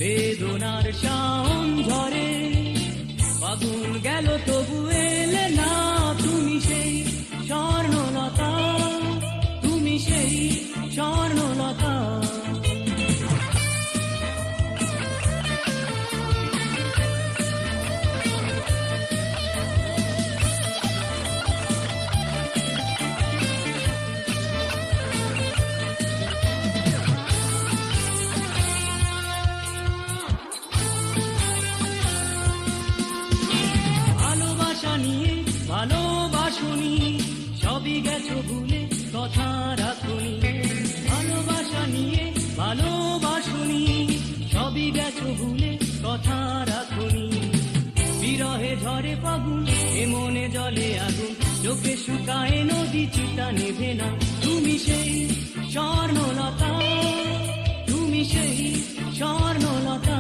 বেদনার শাওন ঝরে, ফাগুন গেল তবু এলে না, তুমি সেই স্বর্ণলতা, তুমি সেই স্বর্ণলতা। ভালোবাসুনি সবই গেছো ভুলে, কথা রাখুনি। ভালোবাসা নিয়ে ভালোবাসুনি সবই গেছো ভুলে, কথা রাখুনি। বিরহে ঝরে ফাগুন, এ মনে জলে আগুন, চোখে শুকায় নদী, চিতা নেভে না। তুমি সেই স্বর্ণলতা, তুমি সেই স্বর্ণলতা।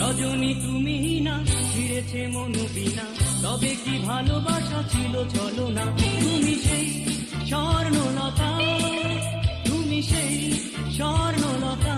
রজনী তুমি না, ছিঁড়েছে মনু বিনা, তবে কি ভালোবাসা ছিল চলো না। তুমি সেই স্বর্ণলতা, তুমি সেই স্বর্ণলতা।